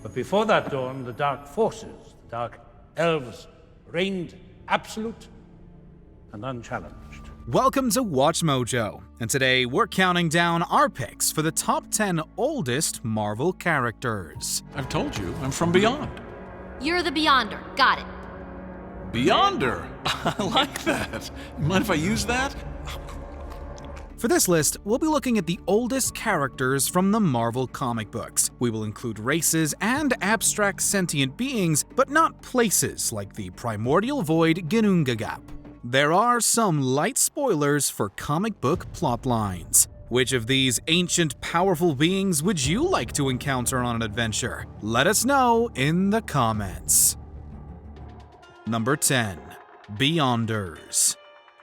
But before that dawn, the dark forces, the dark elves, reigned absolute and unchallenged. Welcome to WatchMojo, and today we're counting down our picks for the top 10 oldest Marvel characters. I've told you, I'm from beyond. You're the Beyonder. Got it. Beyonder? I like that. Mind if I use that? For this list, we'll be looking at the oldest characters from the Marvel comic books. We will include races and abstract sentient beings, but not places like the primordial void Ginnungagap. There are some light spoilers for comic book plotlines. Which of these ancient, powerful beings would you like to encounter on an adventure? Let us know in the comments. Number 10. Beyonders.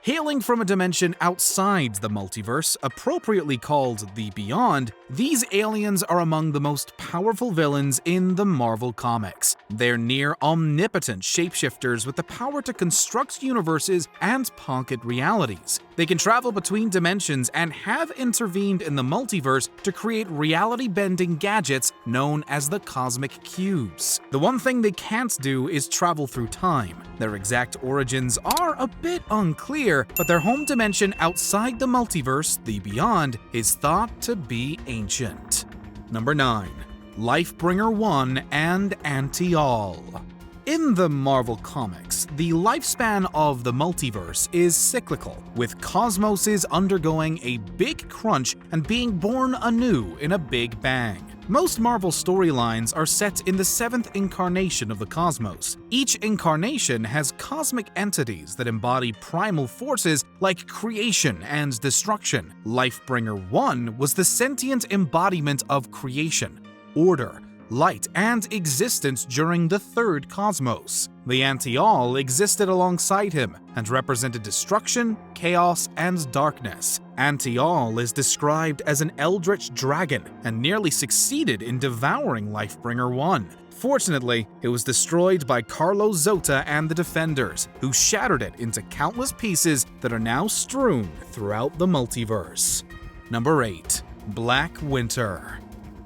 Hailing from a dimension outside the multiverse, appropriately called the Beyond, these aliens are among the most powerful villains in the Marvel comics. They're near-omnipotent shapeshifters with the power to construct universes and pocket realities. They can travel between dimensions and have intervened in the multiverse to create reality-bending gadgets known as the Cosmic Cubes. The one thing they can't do is travel through time. Their exact origins are a bit unclear, but their home dimension outside the multiverse, the Beyond, is thought to be ancient. Number 9. Lifebringer 1 and Anti-All. In the Marvel Comics, the lifespan of the multiverse is cyclical, with cosmoses undergoing a big crunch and being born anew in a big bang. Most Marvel storylines are set in the 7th incarnation of the cosmos. Each incarnation has cosmic entities that embody primal forces like creation and destruction. Lifebringer 1 was the sentient embodiment of creation, order, light, and existence during the 3rd cosmos. The Anti-All existed alongside him and represented destruction, chaos, and darkness. Anti-All is described as an eldritch dragon and nearly succeeded in devouring Lifebringer 1. Fortunately, it was destroyed by Carlo Zota and the Defenders, who shattered it into countless pieces that are now strewn throughout the multiverse. Number 8. Black Winter.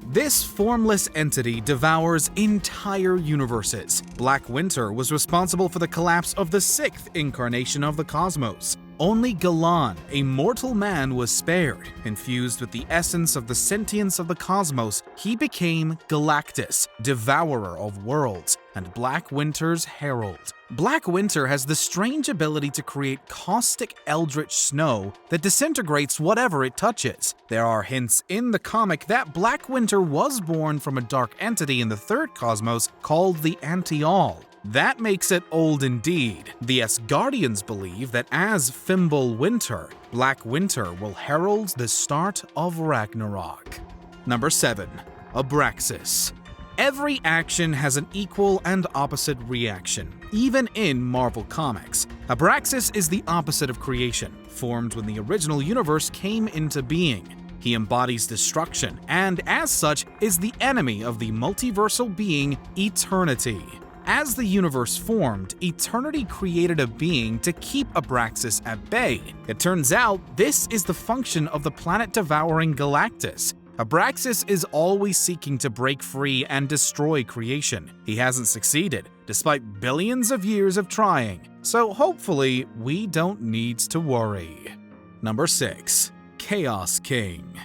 This formless entity devours entire universes. Black Winter was responsible for the collapse of the 6th incarnation of the cosmos. Only Galan, a mortal man, was spared. Infused with the essence of the sentience of the cosmos, he became Galactus, devourer of worlds, and Black Winter's herald. Black Winter has the strange ability to create caustic eldritch snow that disintegrates whatever it touches. There are hints in the comic that Black Winter was born from a dark entity in the 3rd cosmos called the Anti-All. That makes it old indeed. The Asgardians believe that as Fimbul Winter, Black Winter will herald the start of Ragnarok. Number 7. Abraxas. Every action has an equal and opposite reaction, even in Marvel Comics. Abraxas is the opposite of creation, formed when the original universe came into being. He embodies destruction, and as such is the enemy of the multiversal being Eternity. As the universe formed, Eternity created a being to keep Abraxas at bay. It turns out this is the function of the planet-devouring Galactus. Abraxas is always seeking to break free and destroy creation. He hasn't succeeded, despite billions of years of trying, so hopefully we don't need to worry. Number 6. Chaos King.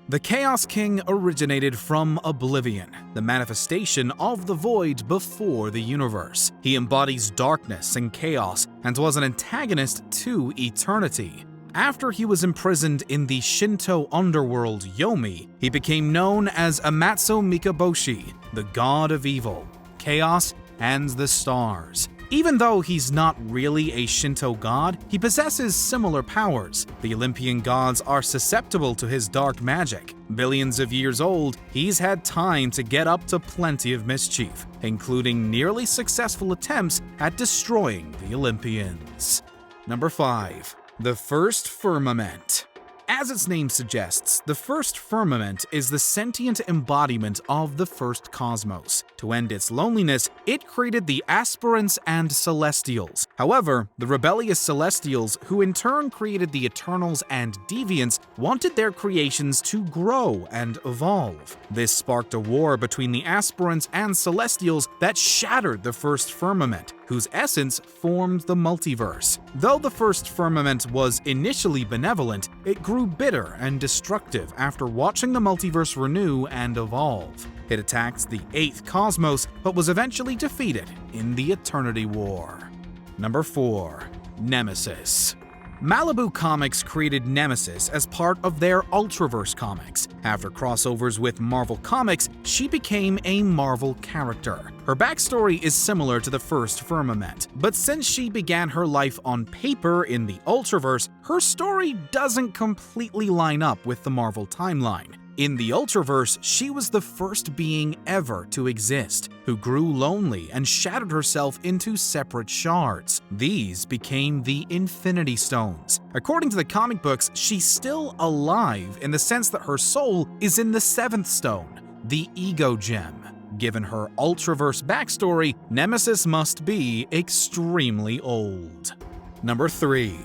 The Chaos King originated from Oblivion, the manifestation of the void before the universe. He embodies darkness and chaos and was an antagonist to Eternity. After he was imprisoned in the Shinto underworld Yomi, he became known as Amatsu Mikaboshi, the god of evil, chaos, and the stars. Even though he's not really a Shinto god, he possesses similar powers. The Olympian gods are susceptible to his dark magic. Billions of years old, he's had time to get up to plenty of mischief, including nearly successful attempts at destroying the Olympians. Number 5. The First Firmament. As its name suggests, the First Firmament is the sentient embodiment of the first cosmos. To end its loneliness, it created the Aspirants and Celestials. However, the rebellious Celestials, who in turn created the Eternals and Deviants, wanted their creations to grow and evolve. This sparked a war between the Aspirants and Celestials that shattered the first firmament, whose essence formed the multiverse. Though the first firmament was initially benevolent, it grew bitter and destructive after watching the multiverse renew and evolve. It attacked the 8th cosmos, but was eventually defeated in the Eternity War. Number 4. Nemesis. Malibu Comics created Nemesis as part of their Ultraverse comics. After crossovers with Marvel Comics, she became a Marvel character. Her backstory is similar to the first Firmament, but since she began her life on paper in the Ultraverse, her story doesn't completely line up with the Marvel timeline. In the Ultraverse, she was the first being ever to exist, who grew lonely and shattered herself into separate shards. These became the Infinity Stones. According to the comic books, she's still alive in the sense that her soul is in the 7th stone, the Ego Gem. Given her Ultraverse backstory, Nemesis must be extremely old. Number 3.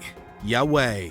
Yahweh.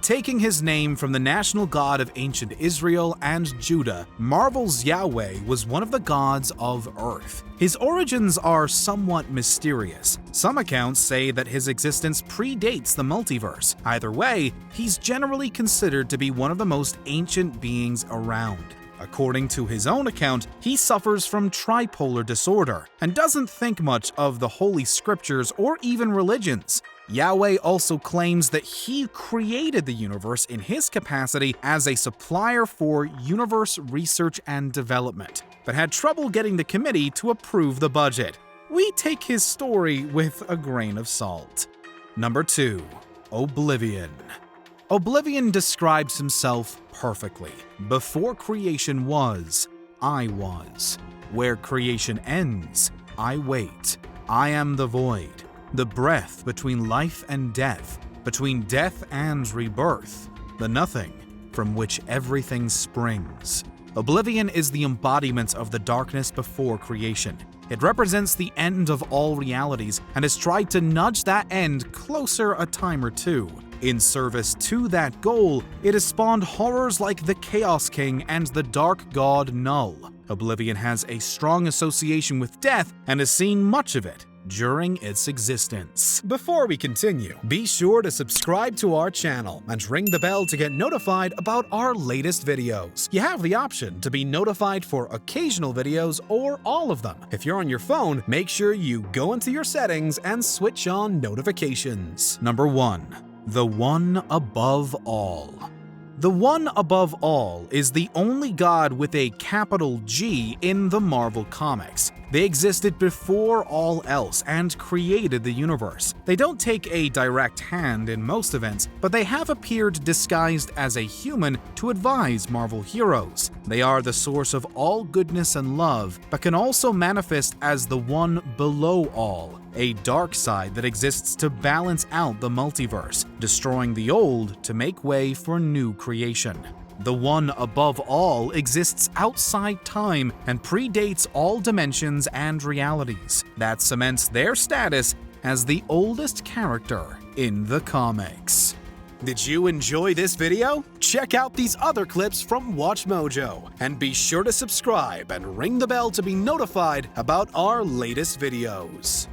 Taking his name from the national god of ancient Israel and Judah, Marvel's Yahweh was one of the gods of Earth. His origins are somewhat mysterious. Some accounts say that his existence predates the multiverse. Either way, he's generally considered to be one of the most ancient beings around. According to his own account, he suffers from tripolar disorder and doesn't think much of the Holy Scriptures or even religions. Yahweh also claims that he created the universe in his capacity as a supplier for universe research and development, but had trouble getting the committee to approve the budget. We take his story with a grain of salt. Number 2. Oblivion. Oblivion describes himself perfectly. Before creation was, I was. Where creation ends, I wait. I am the void. The breath between life and death, between death and rebirth, the nothing from which everything springs. Oblivion is the embodiment of the darkness before creation. It represents the end of all realities and has tried to nudge that end closer a time or two. In service to that goal, it has spawned horrors like the Chaos King and the Dark God Null. Oblivion has a strong association with death and has seen much of it during its existence. Before we continue, be sure to subscribe to our channel and ring the bell to get notified about our latest videos. You have the option to be notified for occasional videos or all of them. If you're on your phone, make sure you go into your settings and switch on notifications. Number 1. The One Above All. The One Above All is the only god with a capital G in the Marvel Comics. They existed before all else and created the universe. They don't take a direct hand in most events, but they have appeared disguised as a human to advise Marvel heroes. They are the source of all goodness and love, but can also manifest as the one below all, a dark side that exists to balance out the multiverse, destroying the old to make way for new creation. The One Above All exists outside time and predates all dimensions and realities. That cements their status as the oldest character in the comics. Did you enjoy this video? Check out these other clips from WatchMojo, and be sure to subscribe and ring the bell to be notified about our latest videos.